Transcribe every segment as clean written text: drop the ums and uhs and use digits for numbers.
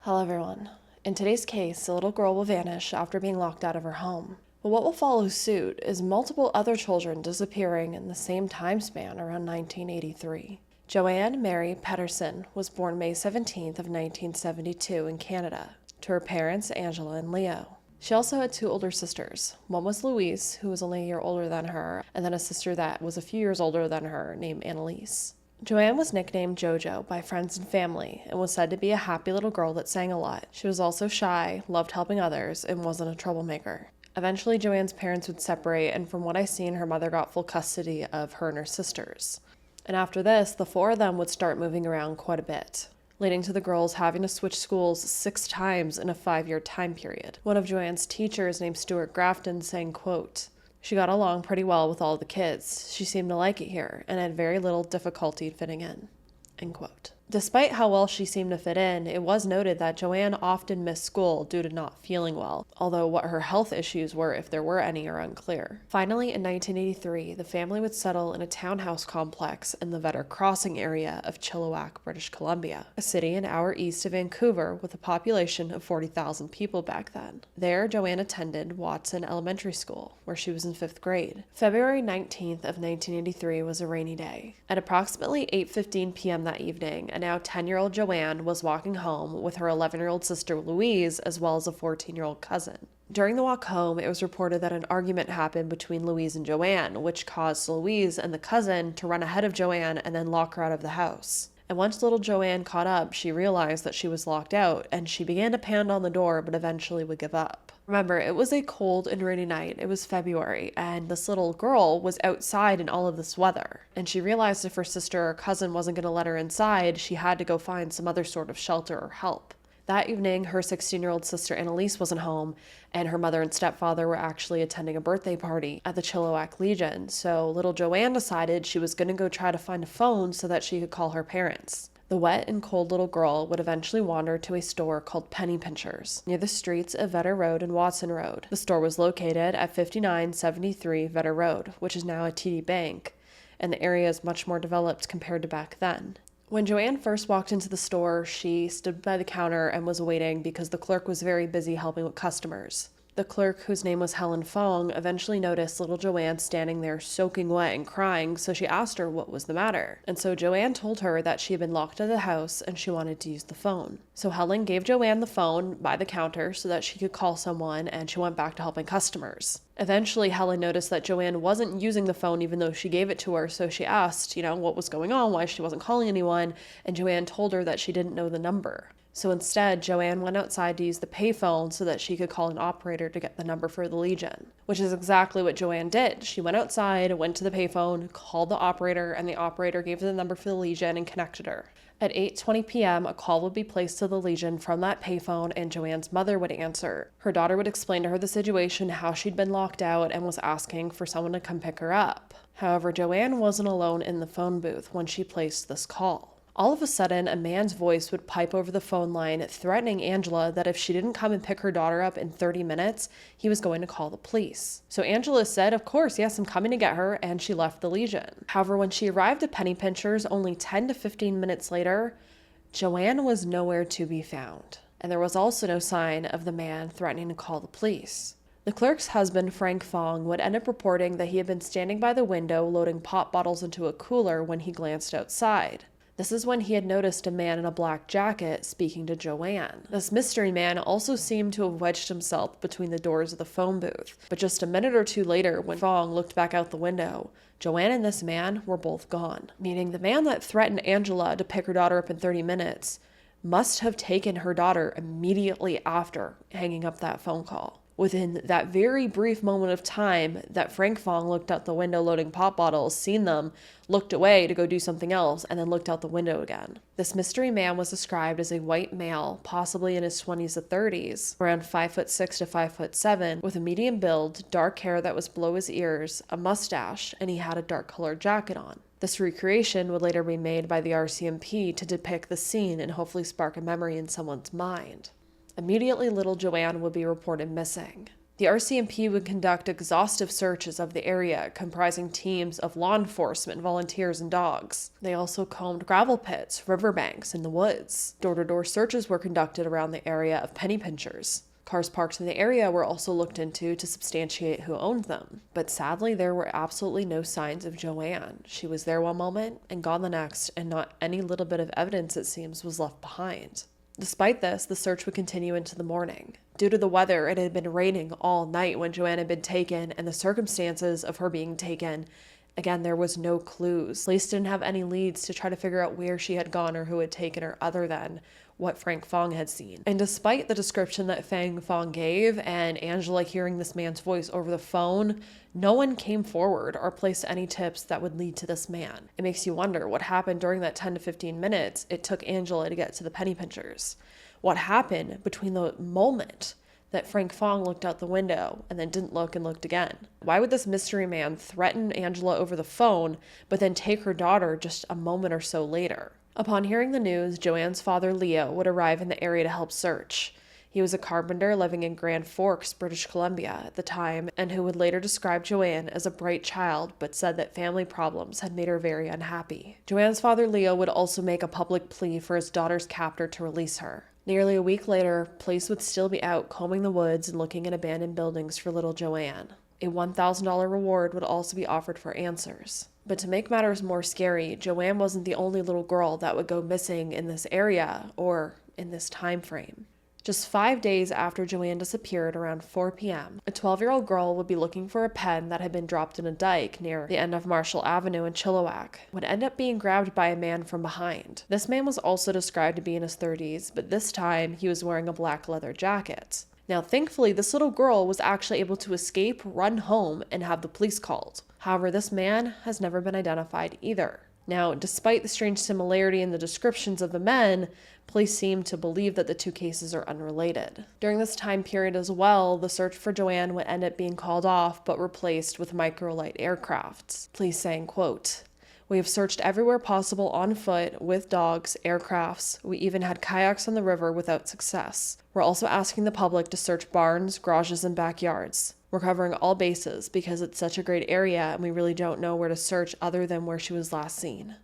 Hello everyone. In today's case, a little girl will vanish after being locked out of her home. But what will follow suit is multiple other children disappearing in the same time span around 1983. Joanne Mary Pedersen was born May 17th of 1972 in Canada, to her parents Angela and Leo. She also had two older sisters. One was Louise, who was only a year older than her, and then a sister that was a few years older than her named Annalise. Joanne was nicknamed JoJo by friends and family and was said to be a happy little girl that sang a lot. She was also shy, loved helping others, and wasn't a troublemaker. Eventually, Joanne's parents would separate, and from what I've seen, her mother got full custody of her and her sisters. And after this, the four of them would start moving around quite a bit, leading to the girls having to switch schools 6 times in a 5-year time period. One of Joanne's teachers, named Stuart Grafton, saying, quote, "She got along pretty well with all the kids. She seemed to like it here and had very little difficulty fitting in." End quote. Despite how well she seemed to fit in, it was noted that Joanne often missed school due to not feeling well, although what her health issues were, if there were any, are unclear. Finally, in 1983, the family would settle in a townhouse complex in the Vedder Crossing area of Chilliwack, British Columbia, a city an hour east of Vancouver with a population of 40,000 people back then. There, Joanne attended Watson Elementary School, where she was in 5th grade. February 19th of 1983 was a rainy day. At approximately 8:15 p.m. that evening, a now 10-year-old Joanne was walking home with her 11-year-old sister Louise, as well as a 14-year-old cousin. During the walk home, it was reported that an argument happened between Louise and Joanne, which caused Louise and the cousin to run ahead of Joanne and then lock her out of the house. And once little Joanne caught up, she realized that she was locked out, and she began to pound on the door, but eventually would give up. Remember, it was a cold and rainy night. It was February, and this little girl was outside in all of this weather. And she realized if her sister or cousin wasn't going to let her inside, she had to go find some other sort of shelter or help. That evening, her 16-year-old sister Annalise wasn't home, and her mother and stepfather were actually attending a birthday party at the Chilliwack Legion, so little Joanne decided she was going to go try to find a phone so that she could call her parents. The wet and cold little girl would eventually wander to a store called Penny Pinchers, near the streets of Vedder Road and Watson Road. The store was located at 5973 Vedder Road, which is now a TD Bank, and the area is much more developed compared to back then. When Joanne first walked into the store, she stood by the counter and was waiting because the clerk was very busy helping with customers. The clerk, whose name was Helen Fong, eventually noticed little Joanne standing there soaking wet and crying, so she asked her what was the matter. And so Joanne told her that she had been locked out of the house and she wanted to use the phone. So Helen gave Joanne the phone by the counter so that she could call someone, and she went back to helping customers. Eventually, Helen noticed that Joanne wasn't using the phone even though she gave it to her, so she asked, what was going on, why she wasn't calling anyone, and Joanne told her that she didn't know the number. So instead, Joanne went outside to use the payphone so that she could call an operator to get the number for the Legion, which is exactly what Joanne did. She went outside, went to the payphone, called the operator, and the operator gave her the number for the Legion and connected her. At 8:20 p.m., a call would be placed to the Legion from that payphone, and Joanne's mother would answer. Her daughter would explain to her the situation, how she'd been locked out, and was asking for someone to come pick her up. However, Joanne wasn't alone in the phone booth when she placed this call. All of a sudden, a man's voice would pipe over the phone line, threatening Angela that if she didn't come and pick her daughter up in 30 minutes, he was going to call the police. So Angela said, "Of course, yes, I'm coming to get her," and she left the Legion. However, when she arrived at Penny Pinchers only 10 to 15 minutes later, Joanne was nowhere to be found. And there was also no sign of the man threatening to call the police. The clerk's husband, Frank Fong, would end up reporting that he had been standing by the window loading pop bottles into a cooler when he glanced outside. This is when he had noticed a man in a black jacket speaking to Joanne. This mystery man also seemed to have wedged himself between the doors of the phone booth. But just a minute or two later, when Fong looked back out the window, Joanne and this man were both gone. Meaning the man that threatened Angela to pick her daughter up in 30 minutes must have taken her daughter immediately after hanging up that phone call. Within that very brief moment of time that Frank Fong looked out the window loading pop bottles, seen them, looked away to go do something else, and then looked out the window again. This mystery man was described as a white male, possibly in his 20s to 30s, around 5'6" to 5'7", with a medium build, dark hair that was below his ears, a mustache, and he had a dark colored jacket on. This recreation would later be made by the RCMP to depict the scene and hopefully spark a memory in someone's mind. Immediately, little Joanne would be reported missing. The RCMP would conduct exhaustive searches of the area, comprising teams of law enforcement, volunteers, and dogs. They also combed gravel pits, riverbanks, and the woods. Door-to-door searches were conducted around the area of penny pinchers. Cars parked in the area were also looked into to substantiate who owned them. But sadly, there were absolutely no signs of Joanne. She was there one moment and gone the next, and not any little bit of evidence, it seems, was left behind. Despite this, the search would continue into the morning. Due to the weather, it had been raining all night when Joanne had been taken, and the circumstances of her being taken, again, there was no clues. Police didn't have any leads to try to figure out where she had gone or who had taken her other than what Frank Fong had seen. And despite the description that Fang Fong gave and Angela hearing this man's voice over the phone, no one came forward or placed any tips that would lead to this man. It makes you wonder what happened during that 10 to 15 minutes it took Angela to get to the penny pinchers. What happened between the moment that Frank Fong looked out the window and then didn't look and looked again? Why would this mystery man threaten Angela over the phone, but then take her daughter just a moment or so later? Upon hearing the news, Joanne's father, Leo, would arrive in the area to help search. He was a carpenter living in Grand Forks, British Columbia at the time, and who would later describe Joanne as a bright child, but said that family problems had made her very unhappy. Joanne's father, Leo, would also make a public plea for his daughter's captor to release her. Nearly a week later, police would still be out combing the woods and looking at abandoned buildings for little Joanne. A $1,000 reward would also be offered for answers. But to make matters more scary, Joanne wasn't the only little girl that would go missing in this area or in this time frame. Just 5 days after Joanne disappeared around 4 p.m., a 12-year-old girl would be looking for a pen that had been dropped in a dike near the end of Marshall Avenue in Chilliwack, would end up being grabbed by a man from behind. This man was also described to be in his 30s, but this time he was wearing a black leather jacket. Now, thankfully, this little girl was actually able to escape, run home, and have the police called. However, this man has never been identified either. Now, despite the strange similarity in the descriptions of the men, police seem to believe that the two cases are unrelated. During this time period as well, the search for Joanne would end up being called off but replaced with microlight aircrafts. Police saying, quote, "We have searched everywhere possible on foot, with dogs, aircrafts. We even had kayaks on the river without success. We're also asking the public to search barns, garages, and backyards. We're covering all bases because it's such a great area and we really don't know where to search other than where she was last seen."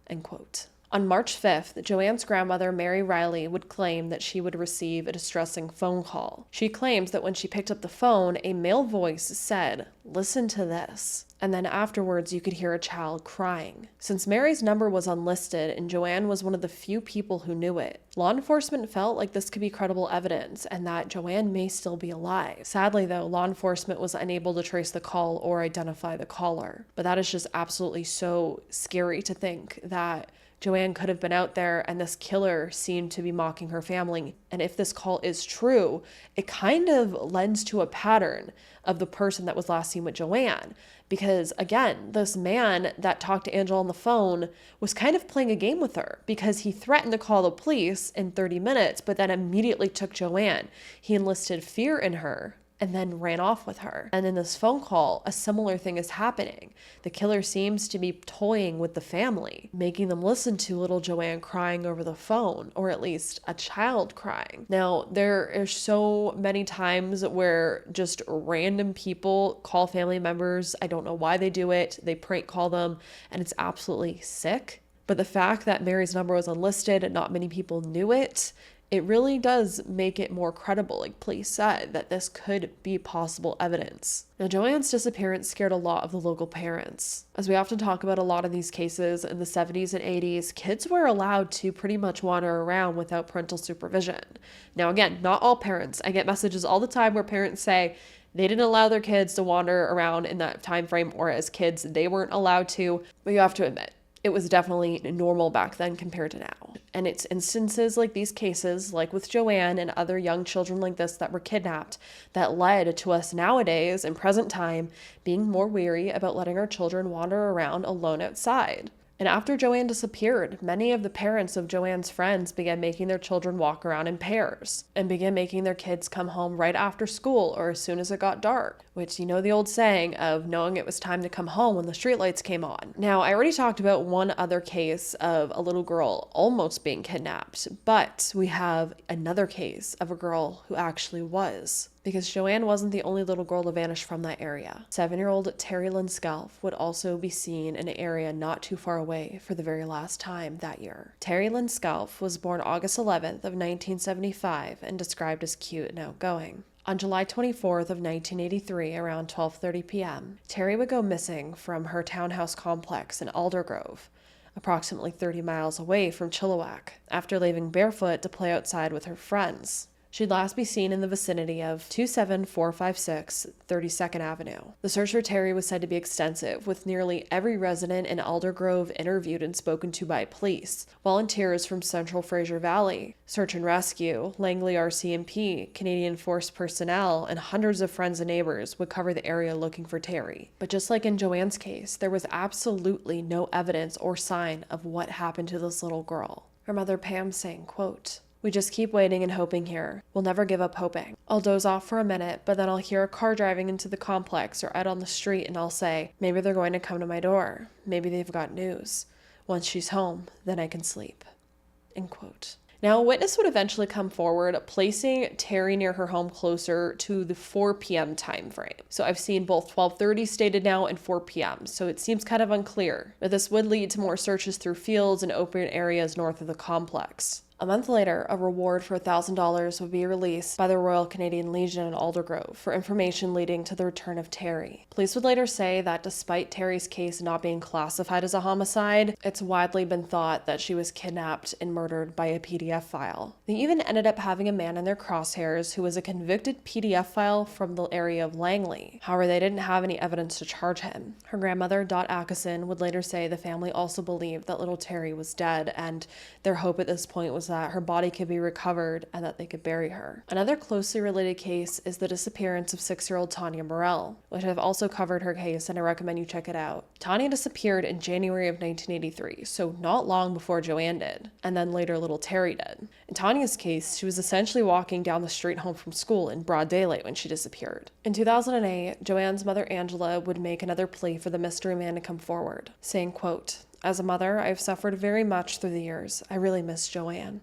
End quote. On March 5th, Joanne's grandmother, Mary Riley, would claim that she would receive a distressing phone call. She claims that when she picked up the phone, a male voice said, "Listen to this." And then afterwards, you could hear a child crying. Since Mary's number was unlisted and Joanne was one of the few people who knew it, law enforcement felt like this could be credible evidence and that Joanne may still be alive. Sadly, though, law enforcement was unable to trace the call or identify the caller. But that is just absolutely so scary to think that Joanne could have been out there and this killer seemed to be mocking her family. And if this call is true, it kind of lends to a pattern of the person that was last seen with Joanne. Because again, this man that talked to Angela on the phone was kind of playing a game with her because he threatened to call the police in 30 minutes, but then immediately took Joanne. He enlisted fear in her and then ran off with her. And in this phone call, a similar thing is happening. The killer seems to be toying with the family, making them listen to little Joanne crying over the phone, or at least a child crying. Now, there are so many times where just random people call family members. I don't know why they do it. They prank call them, and it's absolutely sick. But the fact that Mary's number was unlisted and not many people knew it, it really does make it more credible, like police said, that this could be possible evidence. Now, Joanne's disappearance scared a lot of the local parents. As we often talk about a lot of these cases, in the 70s and 80s, kids were allowed to pretty much wander around without parental supervision. Now, again, not all parents. I get messages all the time where parents say they didn't allow their kids to wander around in that time frame, or as kids, they weren't allowed to. But you have to admit, it was definitely normal back then compared to now. And it's instances like these cases, like with Joanne and other young children like this that were kidnapped, that led to us nowadays in present time being more wary about letting our children wander around alone outside. And after Joanne disappeared, many of the parents of Joanne's friends began making their children walk around in pairs and began making their kids come home right after school or as soon as it got dark, which you know the old saying of knowing it was time to come home when the streetlights came on. Now, I already talked about one other case of a little girl almost being kidnapped, but we have another case of a girl who actually was. because Joanne wasn't the only little girl to vanish from that area. 7-year-old Terri Lynn Scalf would also be seen in an area not too far away for the very last time that year. Terri Lynn Scalf was born August 11th of 1975 and described as cute and outgoing. On July 24th of 1983, around 12:30 p.m., Terri would go missing from her townhouse complex in Aldergrove, approximately 30 miles away from Chilliwack, after leaving barefoot to play outside with her friends. She'd last be seen in the vicinity of 27456 32nd Avenue. The search for Terri was said to be extensive, with nearly every resident in Aldergrove interviewed and spoken to by police. Volunteers from Central Fraser Valley, Search and Rescue, Langley RCMP, Canadian Force personnel, and hundreds of friends and neighbors would cover the area looking for Terri. But just like in Joanne's case, there was absolutely no evidence or sign of what happened to this little girl. Her mother Pam saying, quote, "We just keep waiting and hoping here. We'll never give up hoping. I'll doze off for a minute, but then I'll hear a car driving into the complex or out on the street and I'll say, maybe they're going to come to my door. Maybe they've got news. Once she's home, then I can sleep." End quote. Now, a witness would eventually come forward, placing Terri near her home closer to the 4 p.m. time frame. So I've seen both 12:30 stated now and 4 p.m., so it seems kind of unclear. But this would lead to more searches through fields and open areas north of the complex. A month later, a reward for $1,000 would be released by the Royal Canadian Legion in Aldergrove for information leading to the return of Terri. Police would later say that despite Terri's case not being classified as a homicide, it's widely been thought that she was kidnapped and murdered by a PDF file. They even ended up having a man in their crosshairs who was a convicted PDF file from the area of Langley. However, they didn't have any evidence to charge him. Her grandmother, Dot Atkinson, would later say the family also believed that little Terri was dead, and their hope at this point was that her body could be recovered and that they could bury her. Another closely related case is the disappearance of 6-year-old Tanya Morell, which I've also covered her case and I recommend you check it out. Tanya disappeared in January of 1983, so not long before Joanne did, and then later little Terri did. In Tanya's case, she was essentially walking down the street home from school in broad daylight when she disappeared. In 2008, Joanne's mother Angela would make another plea for the mystery man to come forward, saying, quote, "As a mother, I have suffered very much through the years. I really miss Joanne."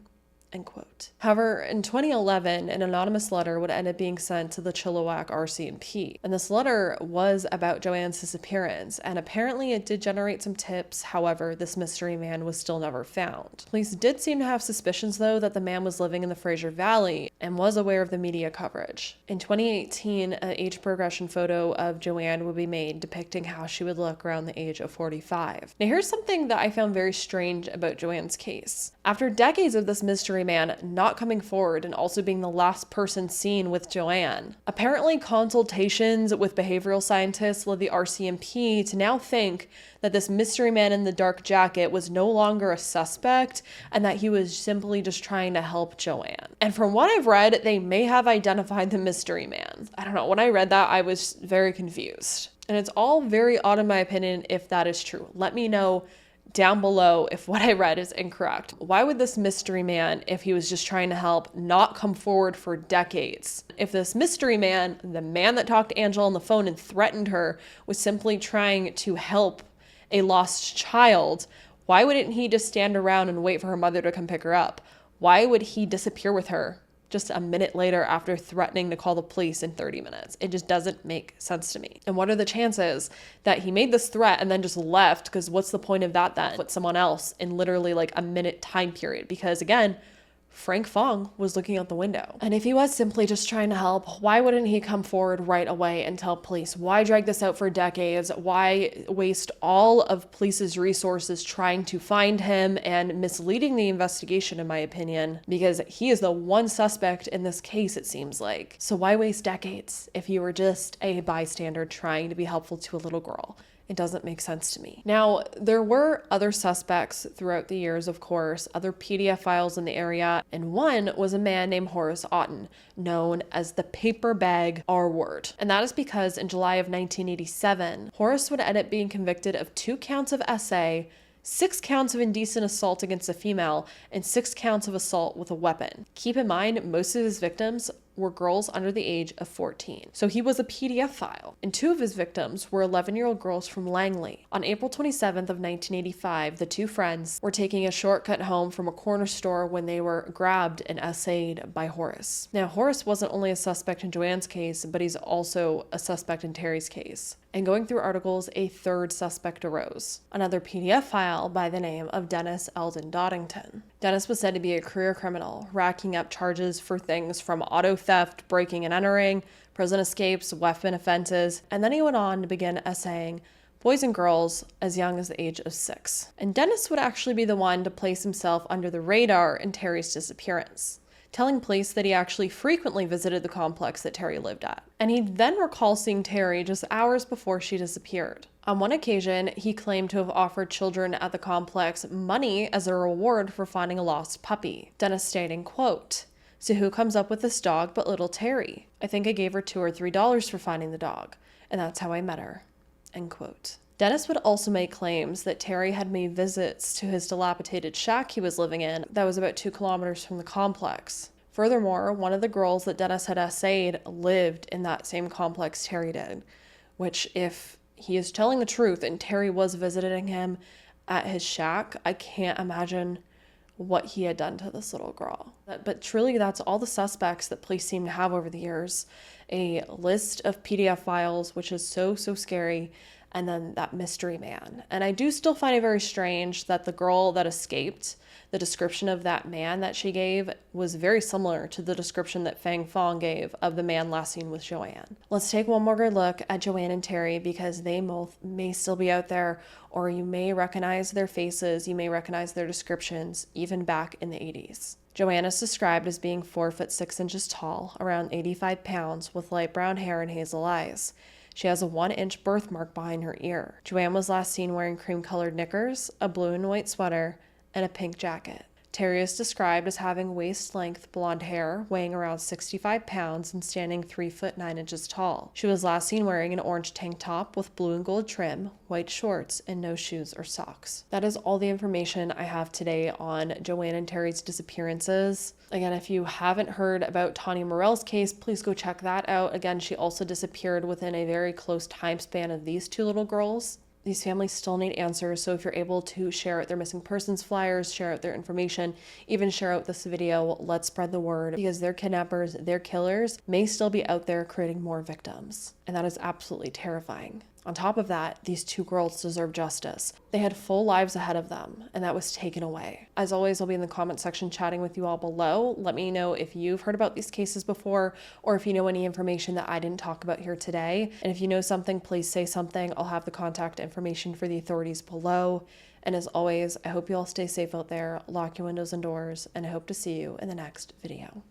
End quote. However, in 2011, an anonymous letter would end up being sent to the Chilliwack RCMP, and this letter was about Joanne's disappearance, and apparently it did generate some tips. However, this mystery man was still never found. Police did seem to have suspicions, though, that the man was living in the Fraser Valley and was aware of the media coverage. In 2018, an age progression photo of Joanne would be made depicting how she would look around the age of 45. Now, here's something that I found very strange about Joanne's case. After decades of this mystery man not coming forward and also being the last person seen with Joanne, apparently consultations with behavioral scientists led the RCMP to now think that this mystery man in the dark jacket was no longer a suspect and that he was simply just trying to help Joanne. And from what I've read, they may have identified the mystery man. I don't know, when I read that, I was very confused. And it's all very odd in my opinion if that is true. Let me know down below if what I read is incorrect. Why would this mystery man, if he was just trying to help, not come forward for decades? If this mystery man, the man that talked to Angela on the phone and threatened her, was simply trying to help a lost child, why wouldn't he just stand around and wait for her mother to come pick her up? Why would he disappear with her just a minute later after threatening to call the police in 30 minutes? It just doesn't make sense to me. And what are the chances that he made this threat and then just left? Because what's the point of that then? Put someone else in literally like a minute time period. Because again, Frank Fong was looking out the window. And if he was simply just trying to help, why wouldn't he come forward right away and tell police? Why drag this out for decades? Why waste all of police's resources trying to find him and misleading the investigation, in my opinion? Because he is the one suspect in this case, it seems like. So why waste decades if you were just a bystander trying to be helpful to a little girl? It doesn't make sense to me. Now, there were other suspects throughout the years, of course, other PDF files in the area, and one was a man named Horace Otten, known as the paper bag R-word. And that is because in July of 1987, Horace would end up being convicted of 2 counts of SA, 6 counts of indecent assault against a female, and 6 counts of assault with a weapon. Keep in mind, most of his victims were girls under the age of 14. So he was a PDF file. And 2 of his victims were 11-year-old girls from Langley. On April 27th of 1985, the 2 friends were taking a shortcut home from a corner store when they were grabbed and essayed by Horace. Now, Horace wasn't only a suspect in Joanne's case, but he's also a suspect in Terri's case. And going through articles, a 3rd suspect arose, another PDF file by the name of Dennis Eldon Doddington. Dennis was said to be a career criminal, racking up charges for things from auto theft, breaking and entering, prison escapes, weapon offenses, and then he went on to begin essaying boys and girls as young as the age of 6. And Dennis would actually be the one to place himself under the radar in Terri's disappearance, telling police that he actually frequently visited the complex that Terri lived at. And he then recalls seeing Terri just hours before she disappeared. On one occasion, he claimed to have offered children at the complex money as a reward for finding a lost puppy. Dennis stating, quote, "So who comes up with this dog but little Terri? I think I gave her $2 or $3 for finding the dog, and that's how I met her." End quote. Dennis would also make claims that Terri had made visits to his dilapidated shack he was living in that was about 2 kilometers from the complex. Furthermore, one of the girls that Dennis had essayed lived in that same complex Terri did, which, if he is telling the truth and Terri was visiting him at his shack, I can't imagine what he had done to this little girl. But truly, that's all the suspects that police seem to have over the years. A list of PDF files, which is so scary, and then that mystery man. And I do still find it very strange that the girl that escaped, the description of that man that she gave was very similar to the description that Fang Fong gave of the man last seen with Joanne. Let's take one more good look at Joanne and Terri, because they both may still be out there, or you may recognize their faces, you may recognize their descriptions, even back in the 80s. Joanne is described as being 4 foot 6 inches tall, around 85 pounds, with light brown hair and hazel eyes. She has a 1-inch birthmark behind her ear. Joanne was last seen wearing cream-colored knickers, a blue and white sweater, and a pink jacket. Terri is described as having waist-length blonde hair, weighing around 65 pounds and standing 3 foot 9 inches tall. She was last seen wearing an orange tank top with blue and gold trim, white shorts, and no shoes or socks. That is all the information I have today on Joanne and Terri's disappearances. Again, if you haven't heard about Tanya Morell's case, please go check that out. Again, she also disappeared within a very close time span of these 2 little girls. These families still need answers, so if you're able to share out their missing persons flyers, share out their information, even share out this video, let's spread the word, because their kidnappers, their killers may still be out there creating more victims. And that is absolutely terrifying. On top of that, these 2 girls deserve justice. They had full lives ahead of them, and that was taken away. As always, I'll be in the comment section chatting with you all below. Let me know if you've heard about these cases before, or if you know any information that I didn't talk about here today. And if you know something, please say something. I'll have the contact information for the authorities below. And as always, I hope you all stay safe out there, lock your windows and doors, and I hope to see you in the next video.